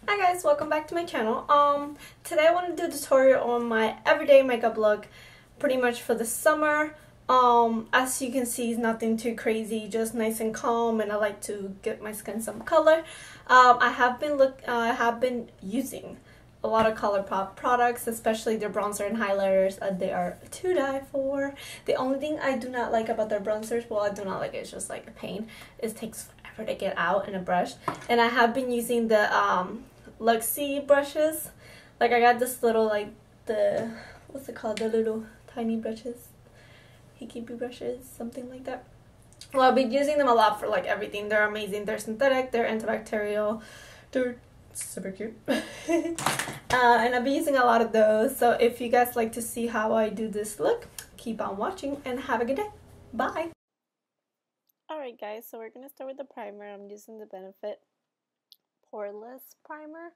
Hi guys, welcome back to my channel. Today I want to do a tutorial on my everyday makeup look, pretty much for the summer. As you can see, it's nothing too crazy, just nice and calm, and I like to give my skin some color. I have been using a lot of ColourPop products, especially their bronzer and highlighters. They are to die for. The only thing I do not like about their bronzers, well, I do not like it, it's just like a pain. It takes forever to get out in a brush. And I have been using the Luxie brushes. Like I got this little what's it called? The little tiny brushes. Hiii brushes, something like that. Well, I've been using them a lot for like everything. They're amazing. They're synthetic, they're antibacterial, they're super cute. And I've been using a lot of those. So if you guys like to see how I do this look, keep on watching and have a good day. Bye. Alright guys, so we're going to start with the primer. I'm using the Benefit Poreless primer.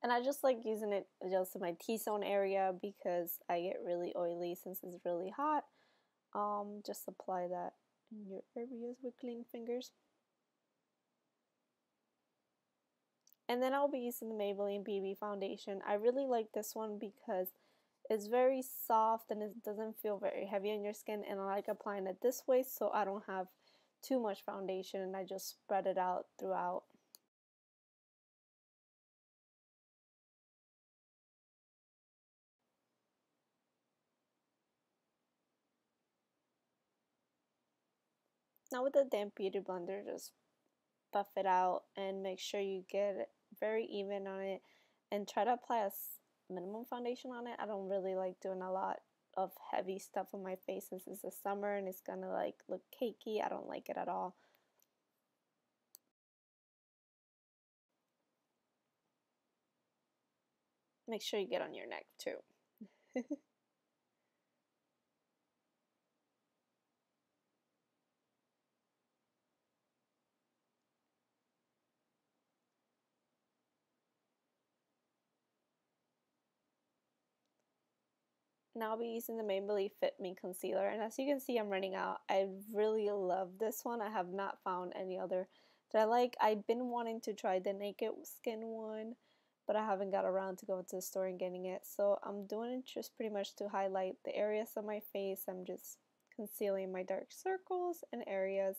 And I just like using it just in my T-zone area because I get really oily since it's really hot. Just apply that in your areas with clean fingers. And then I'll be using the Maybelline BB Foundation. I really like this one because it's very soft and it doesn't feel very heavy on your skin, and I like applying it this way so I don't have too much foundation and I just spread it out throughout. Now with the damp beauty blender, just buff it out and make sure you get it very even on it and try to apply a minimum foundation on it. I don't really like doing a lot of heavy stuff on my face since it's the summer and it's gonna like look cakey. I don't like it at all. Make sure you get on your neck too. Now I'll be using the Maybelline Fit Me concealer, and as you can see I'm running out. I really love this one. I have not found any other that I like. I've been wanting to try the Naked Skin one, but I haven't got around to go to the store and getting it. So I'm doing it just pretty much to highlight the areas of my face. I'm just concealing my dark circles and areas.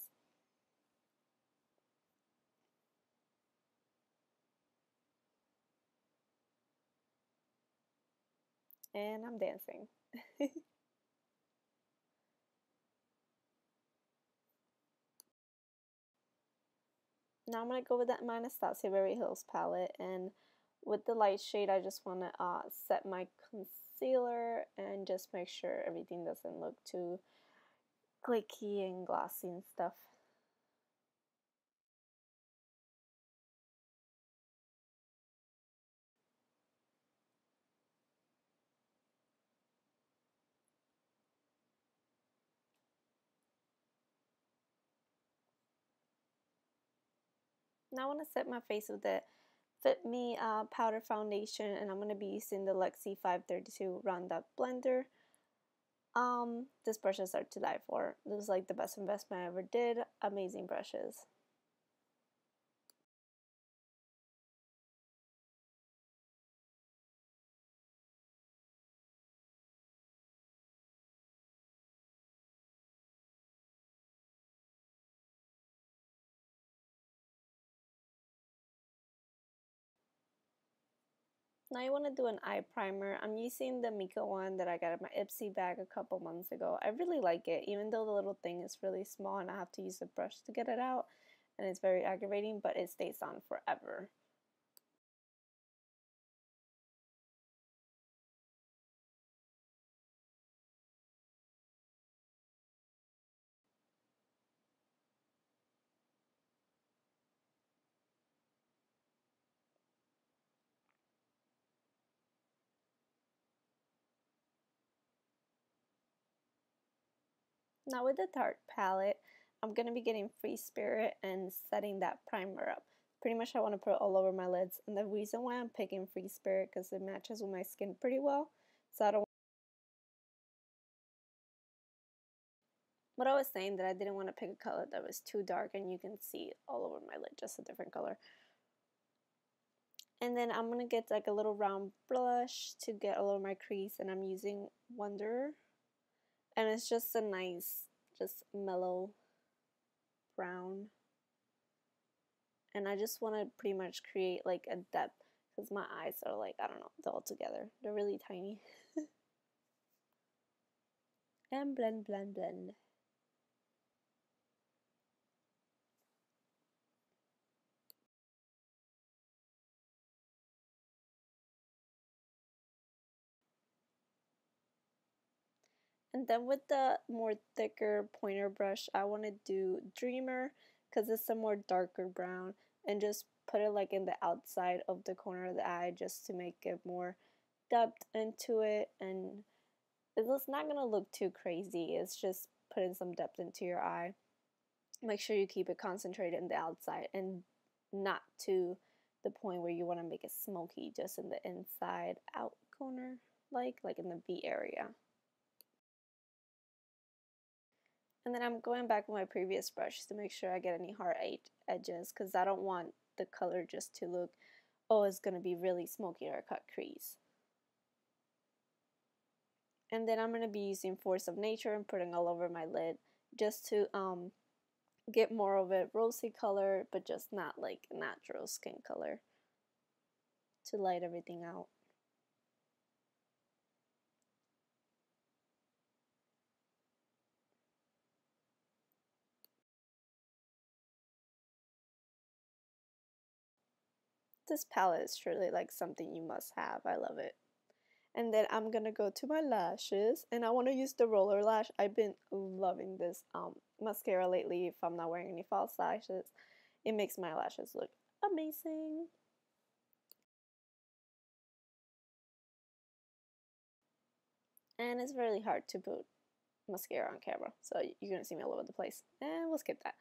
And I'm dancing. Now I'm going to go with that my Anastasia Beverly Hills palette, and with the light shade I just want to set my concealer and just make sure everything doesn't look too clicky and glossy and stuff. Now I want to set my face with the Fit Me Powder Foundation, and I'm going to be using the Luxie 532 Roundup Blender. These brushes are to die for. This was like the best investment I ever did. Amazing brushes. Now I want to do an eye primer. I'm using the Mica one that I got in my Ipsy bag a couple months ago. I really like it, even though the little thing is really small and I have to use a brush to get it out, and it's very aggravating, but it stays on forever. Now with the Tarte palette, I'm going to be getting Free Spirit and setting that primer up. Pretty much I want to put it all over my lids, and the reason why I'm picking Free Spirit because it matches with my skin pretty well. So I don't. What I was saying that I didn't want to pick a color that was too dark and you can see all over my lid, just a different color. And then I'm going to get like a little round blush to get a little my crease, and I'm using Wonder. And it's just a nice, just mellow brown. And I just want to pretty much create like a depth because my eyes are like, I don't know, they're all together. They're really tiny. And blend, blend, blend. And then with the more thicker pointer brush, I want to do Dreamer because it's a more darker brown, and just put it like in the outside of the corner of the eye just to make it more depth into it. And it's not going to look too crazy. It's just putting some depth into your eye. Make sure you keep it concentrated in the outside and not to the point where you want to make it smoky, just in the inside out corner, like in the V area. And then I'm going back with my previous brush to make sure I get any hard edges, because I don't want the color just to look, oh, it's going to be really smoky or cut crease. And then I'm going to be using Force of Nature and putting all over my lid just to get more of a rosy color, but just not like natural skin color, to light everything out. This palette is truly like something you must have. I love it. And then I'm gonna go to my lashes, and I want to use the roller lash. I've been loving this mascara lately. If I'm not wearing any false lashes, it makes my lashes look amazing. And it's really hard to put mascara on camera, so you're gonna see me all over the place, and we'll skip that.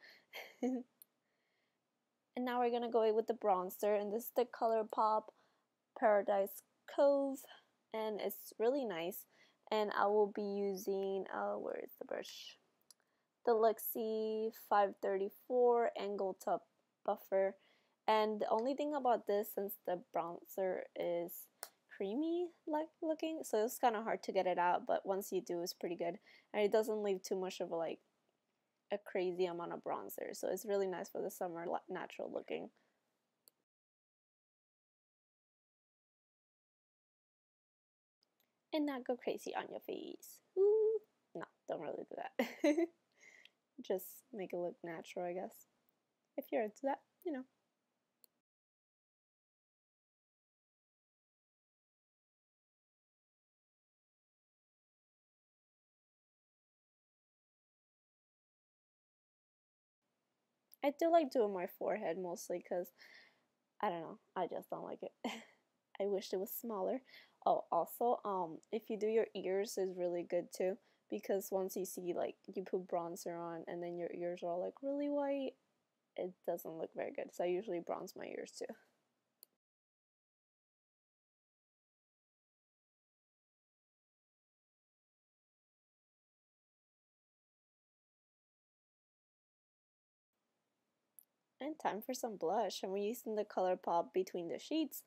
And now we're gonna go in with the bronzer, and this is the ColourPop Paradise Cove, and it's really nice. And I will be using, where is the brush? The Luxie 534 Angle Top Buffer. And the only thing about this, since the bronzer is creamy like looking, so it's kind of hard to get it out, but once you do, it's pretty good. And it doesn't leave too much of a crazy amount of bronzer, so it's really nice for the summer, natural looking. And not go crazy on your face. Ooh. No, don't really do that. Just make it look natural, I guess. If you're into that, you know. I do like doing my forehead mostly because, I don't know, I just don't like it. I wish it was smaller. Oh, also, if you do your ears is really good too, because once you see like you put bronzer on and then your ears are all like really white, it doesn't look very good. So I usually bronze my ears too. And time for some blush. I'm using the ColourPop Between the Sheets.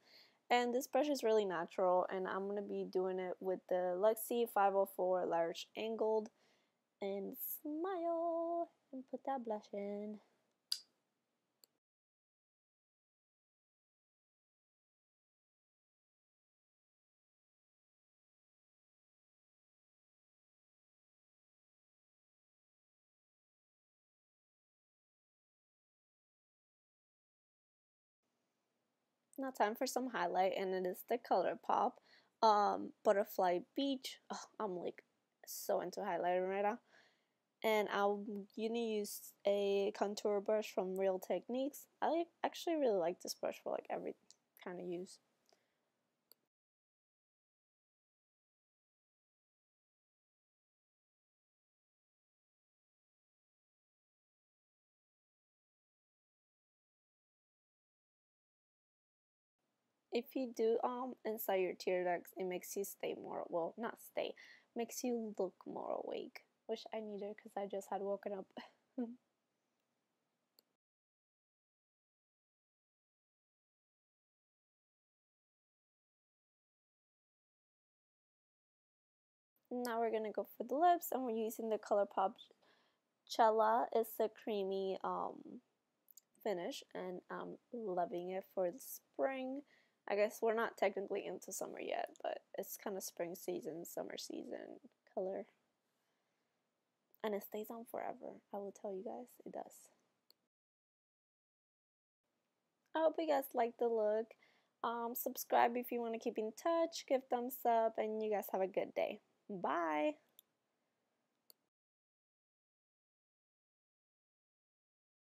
And this brush is really natural, and I'm going to be doing it with the Luxie 504 Large Angled. And smile and put that blush in. Now time for some highlight, and it is the ColourPop Butterfly Beach. Oh, I'm like so into highlighting right now. And I'm gonna use a contour brush from Real Techniques. I actually really like this brush for like every kind of use. If you do inside your tear ducts, it makes you stay more, well, not stay, makes you look more awake, which I needed because I just had woken up. Now we're gonna go for the lips, and we're using the ColourPop Chella. It's a creamy finish, and I'm loving it for the spring. I guess we're not technically into summer yet, but it's kind of spring season, summer season color. And it stays on forever. I will tell you guys, it does. I hope you guys like the look. Subscribe if you want to keep in touch. Give thumbs up, and you guys have a good day. Bye!